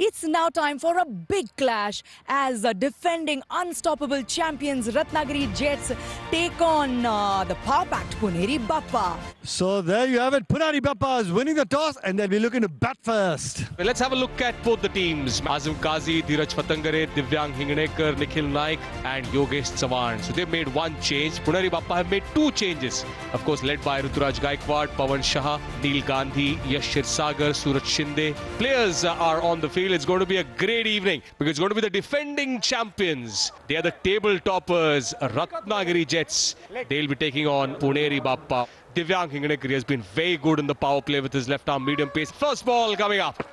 It's now time for a big clash as the defending unstoppable champions Ratnagiri Jets take on the power-packed Puneri Bappa. So there you have it. Puneri Bappa is winning the toss and they'll be looking to bat first. Well, let's have a look at both the teams. Azam Kazi, Dheeraj Phatangare, Divyang Hinganekar, Nikhil Naik and Yogesh Chavan. So they've made one change. Puneri Bappa have made two changes. Of course, led by Ruturaj Gaikwad, Pawan Shah, Neil Gandhi, Yash Sagar, Suraj Shinde. Players are on the field. It's going to be a great evening because it's going to be the defending champions. They are the table toppers, Ratnagiri Jets. They'll be taking on Puneri Bappa. Divyang Hinganekar has been very good in the power play with his left arm medium pace. First ball coming up.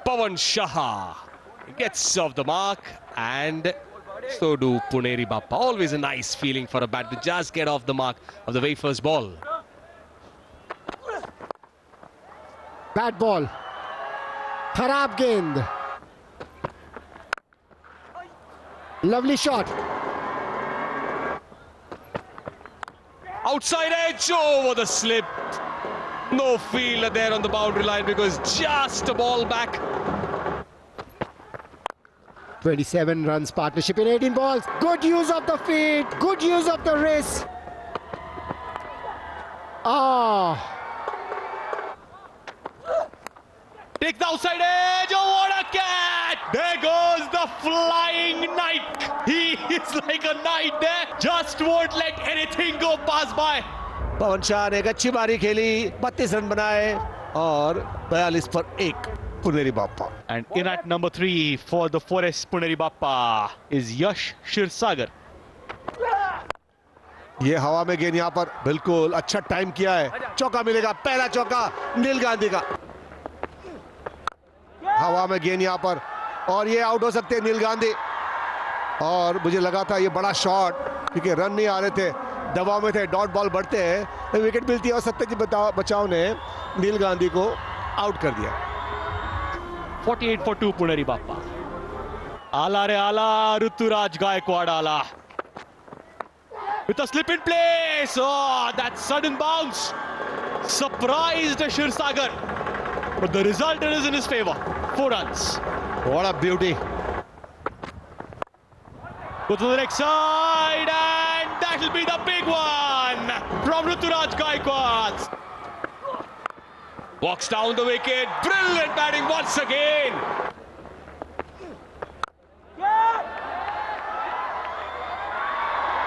Pawan Shah gets off the mark and so do Puneri Bappa. Always a nice feeling for a bat to just get off the mark of the very first ball. Bad ball. Kharab gend. Lovely shot. Outside edge over the slip. No fielder there on the boundary line because just a ball back. 27 runs partnership in 18 balls. Good use of the feet. Good use of the wrist. Ah. Take the outside edge. Oh, what a cat! There goes the flying knight. He is like a knight there. Just won't let anything go pass by. पवन शाह ने एक अच्छी बारी खेली, 32 run बनाए और 42 पर 1 Puneri Bappa. And in at number 3 for the Forest Puneri Bappa is Yash Sagar. ये हवा में गेंद यहाँ पर बिल्कुल अच्छा टाइम किया है. चौका मिलेगा, पहला चौका नील गांधी का. हवा में गेंद यहाँ पर और ये आउट हो सकते हैं नील गांधी. और मुझे लगा था ये बड़ा शॉट क्योंकि रन नहीं आ रहे थे, दबाव में थे, डॉट बॉल बढ़ते हैं तो विकेट मिलती है और सत्यजीत बचाव ने नील गांधी को आउट कर दिया. 48 for 2 Puneri Bappa. Ala re ala, Ruturaj Gaikwad ala. With a slip in place. Oh, that sudden bounce surprised Sagar. But the result is in his favor. 4 runs. What a beauty. Go to the next side and that will be the big one from Ruturaj Gaikwad. Walks down the wicket. Brilliant batting once again.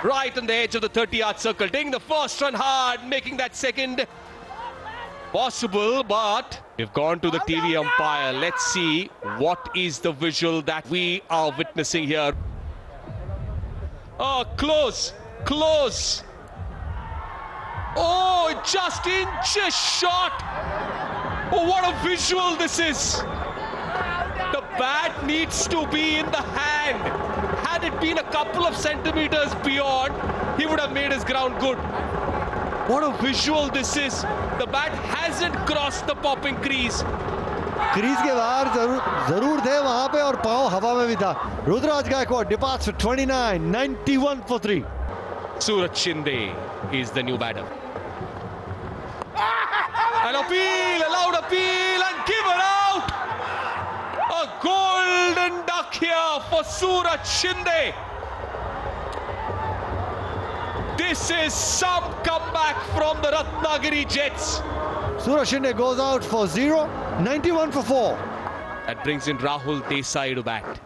Right on the edge of the 30-yard circle. Taking the first run hard. Making that second possible. But we've gone to the TV umpire. Let's see what is the visual that we are witnessing here. Oh, close. Close. Oh, just inches short. Oh, what a visual this is. The bat needs to be in the hand. Had it been a couple of centimeters beyond, he would have made his ground good. What a visual this is. The bat hasn't crossed the popping crease. Crease के बाहर जरूर थे वहां पे और पांव हवा में भी था. Rudraraj Gaikwad departs for 29, 91 for 3. Suraj Shinde is the new batter. An appeal, a loud appeal and given out. A golden duck here for Suraj Shinde. This is some comeback from the Ratnagiri Jets. Suraj Shinde goes out for 0, 91 for 4. That brings in Rahul Desai to bat.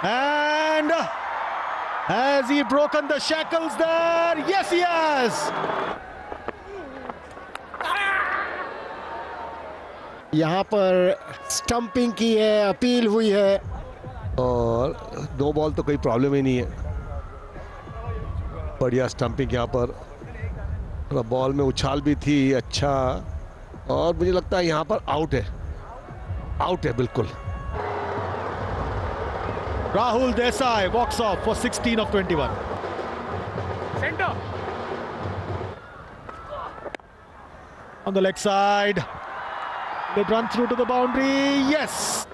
And has he broken the shackles there? Yes, he has. यहाँ पर stumping की है, appeal हुई है और 2 ball तो कोई problem ही नहीं है. बढ़िया स्टंपिंग यहाँ पर. बॉल में उछाल भी थी अच्छा और मुझे लगता है यहाँ पर आउट है. आउट है बिल्कुल. Rahul Desai walks off for 16 of 21. Center. On the leg side. They run through to the boundary. Yes.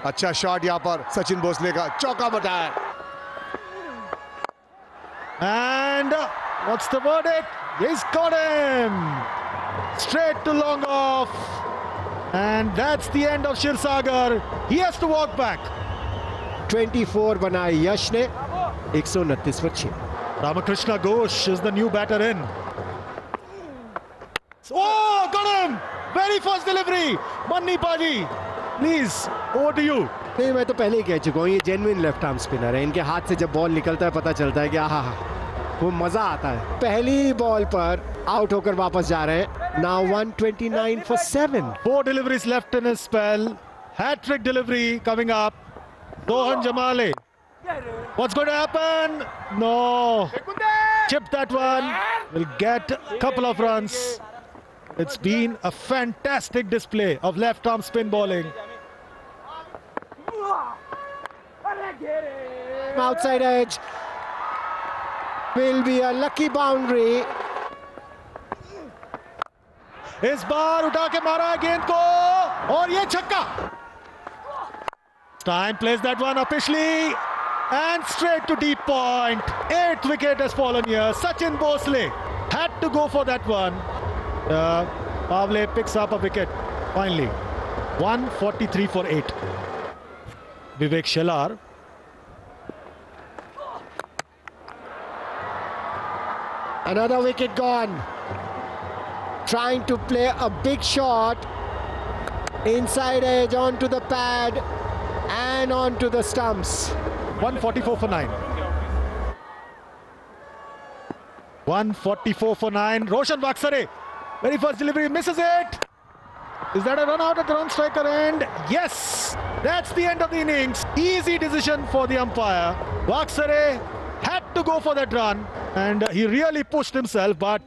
अच्छा शॉट यहाँ पर सचिन भोसले का. चौका बटाया. And what's the verdict? He's got him. straight to long off, and that's the end of Shirsagar. He has to walk back. 24 बनाए यश ने, 129 पर 6. Ramakrishna Ghosh is the new batter in. Oh, got him! Very first delivery. Manni Paji, please, over to you. नहीं, मैं तो पहले ही कह चुका हूँ, ये जेन्युइन लेफ्ट आर्म स्पिनर है. इनके हाथ से जब बॉल निकलता है पता चलता है कि आहा, वो मजा आता है. पहली बॉल पर आउट होकर वापस जा रहे हैं. Now 129 for 7. 4 deliveries left in his spell. Hat-trick delivery coming up. Dohan Jamale. What's going to happen? No. Chip that one. Will get a couple of runs. It's been a fantastic display of left-arm spin bowling. Outside edge. Will be a lucky boundary. इस बार उठा के मारा है गेंद को और ये छक्का. Time plays that one officially and straight to deep point. 8th wicket has fallen here. Sachin Bhosle had to go for that one. Pavle picks up a wicket finally. 143 for 8. Vivek Shelar. Another wicket gone. Trying to play a big shot. Inside edge onto the pad and onto the stumps. 144 for 9. 144 for 9. Roshan Vaksare. Very first delivery, misses it. Is that a run out at the run striker end? Yes. That's the end of the innings. Easy decision for the umpire. Vaksare had to go for that run and he really pushed himself, but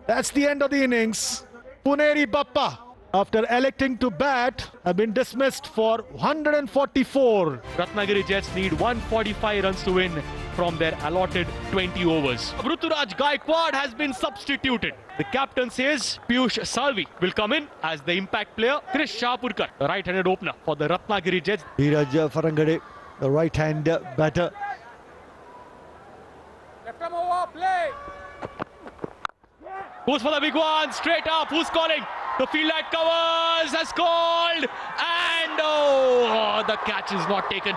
that's the end of the innings. Puneri Bappa, after electing to bat, have been dismissed for 144. Ratnagiri Jets need 145 runs to win from their allotted 20 overs. Ruturaj Gaikwad has been substituted. The captain says Piyush Salvi will come in as the impact player. Krish Shahpurkar, the right-handed opener for the Ratnagiri Jets. Dheeraj Farangade, the right-hand batter. Goes for the big one, straight up. Who's calling? The field at covers has called, and oh, the catch is not taken.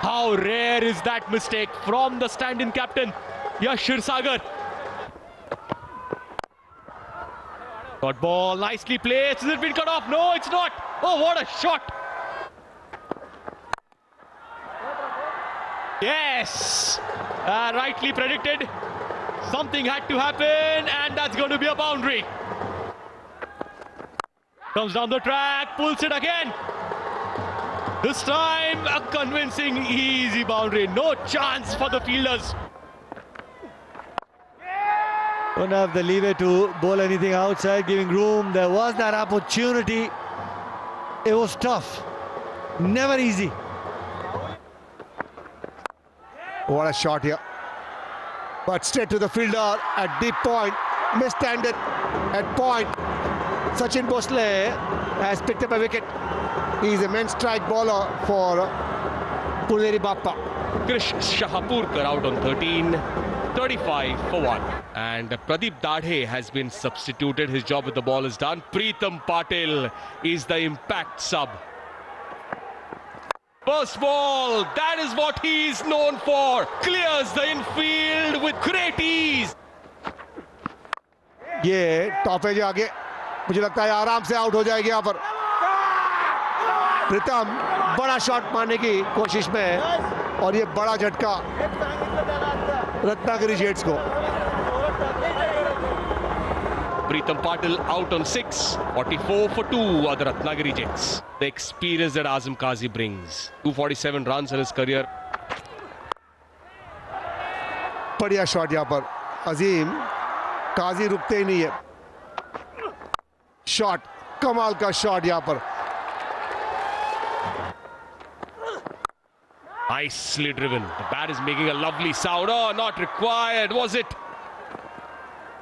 How rare is that mistake from the stand-in captain, Yash Shirsagar. Got ball, nicely placed. Has it been cut off? No, it's not. Oh, what a shot. Yes, rightly predicted. Something had to happen, and that's going to be a boundary. Comes down the track, pulls it again. This time, a convincing, easy boundary. No chance for the fielders. Don't have the leeway to bowl anything outside, giving room. There was that opportunity. It was tough. Never easy. What a shot here. But straight to the fielder at deep point. Mishanded at point. Sachin Bhosle has picked up a wicket. He is a main strike bowler for Puneri Bappa. Krish Shahpurkar out on 13. 35 for 1. And Pradeep Dadhe has been substituted. His job with the ball is done. Preetham Patil is the impact sub. First ball, that is what he is known for. Clears the infield with great ease. ये top edge आगे, मुझे लगता है आराम से out हो जाएगी यहाँ पर. प्रीतम बड़ा शॉट मारने की कोशिश में है और ये बड़ा झटका रत्नागिरी जेट्स को. Preetham Patil out on 6. 44 for 2 are the Ratnagiri Jets. The experience that Azam Qazi brings. 247 runs in his career. बढ़िया शॉट यहाँ पर. अजीम काजी रुकते ही नहीं है. शॉट, कमाल का शॉट यहाँ पर. Nicely driven. The bat is making a lovely sound. Oh, not required, was it?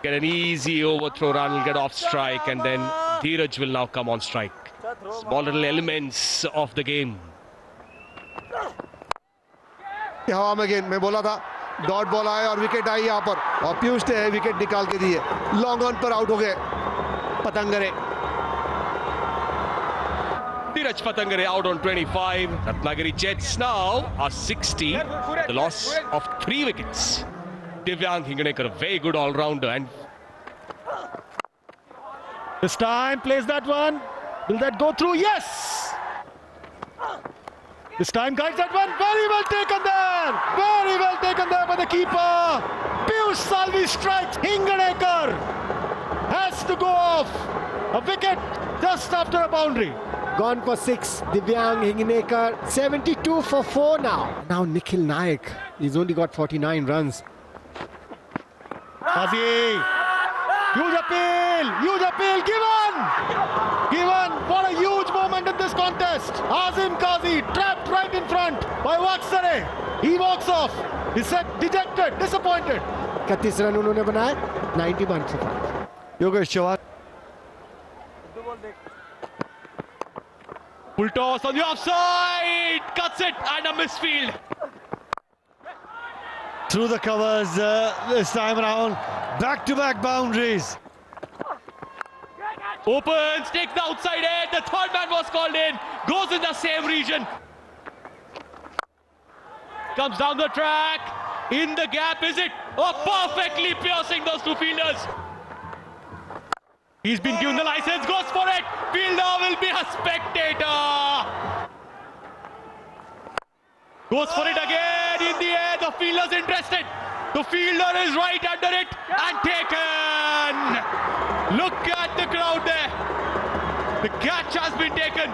Get an easy overthrow run, will get off strike, and then Dheeraj will now come on strike. Small little elements of the game. हवा में गेंद, मैं बोला था dot ball आए और wicket आई यहाँ पर और पीयूष ने विकेट निकाल के दिए. लॉन्ग ऑन पर आउट हो गए. Patangare. Dheeraj Patangare out on 25. Ratnagiri Jets now are 60. The loss of 3 wickets. Divyang Hinganekar, a very good all-rounder, and This time, plays that one. Will that go through? Yes! This time guides that one. Very well taken there. Very well taken there by the keeper. Piyush Salvi strikes. Hinganekar has to go off. A wicket just after a boundary. Gone for 6. Divyang Hinganekar 72 for 4 now. Now Nikhil Naik. He's only got 49 runs. Qazi. Huge appeal. Huge appeal. Given. Given. What a huge moment in this contest. Azim Qazi trapped right in front by Vaksare. He walks off. He's set dejected, disappointed. 31 run उन्होंने बनाए 91 for 5. Yogesh Chavan. full toss on the offside. Cuts it and a misfield. Through the covers this time around. Back-to-back boundaries. Opens, takes the outside edge. The third man was called in. Goes in the same region. Comes down the track. In the gap, is it? Oh, perfectly piercing those two fielders. He's been given the license. Goes for it. Fielder will be a spectator. Goes for it again. In the air, the fielder's interested. The fielder is right under it and taken. Look at the crowd there. The catch has been taken.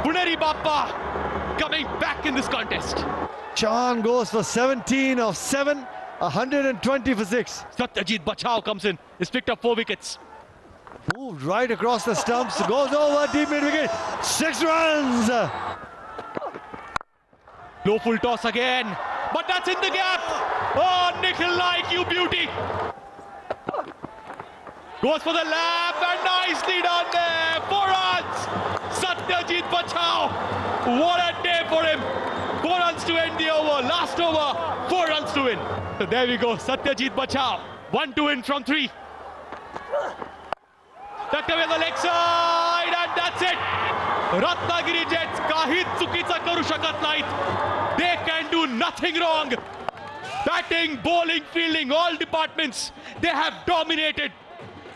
Puneri Bappa coming back in this contest. Chavan goes for 17 of 7, 120 for 6. Satyajit Bachao comes in. He's picked up 4 wickets. Moved right across the stumps, goes over deep mid wicket. 6 runs. Low full toss again, but that's in the gap. Oh, Nikhil Naik, you beauty. Goes for the lap and nicely done there. 4 runs. Satyajit Bachao. What a day for him. 4 runs to end the over. Last over, 4 runs to win. So there we go. Satyajit Bachao. 1 to win from 3. Tucked away on the leg side, and that's it. Ratnagiri Jets kahit चुकीचं करू शकत नाहीत. They can do nothing wrong. Batting, bowling, fielding, all departments, they have dominated.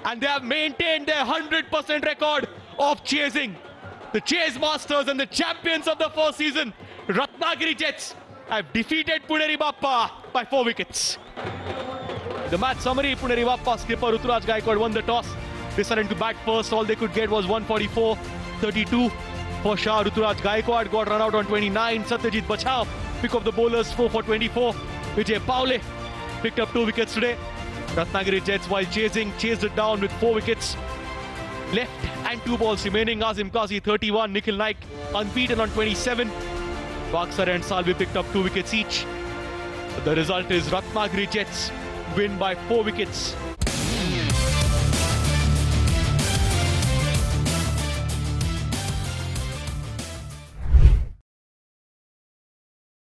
And they have maintained their 100% record of chasing. The chase masters and the champions of the first season, Ratnagiri Jets, have defeated Puneri Bappa by 4 wickets. The match summary: Puneri Bappa skipper Ruturaj Gaikwad won the toss. Decided to bat first. All they could get was 144-32 for Shah. Ruturaj Gaikwad got run out on 29. Satyajit Bachao pick up the bowlers 4 for 24. Vijay Paule picked up 2 wickets today. Ratnagiri Jets, while chasing, chased it down with 4 wickets left and 2 balls remaining. Azim Qazi 31, Nikhil Naik unbeaten on 27. Vaksare and Salvi picked up 2 wickets each. The result is Ratnagiri Jets win by 4 wickets.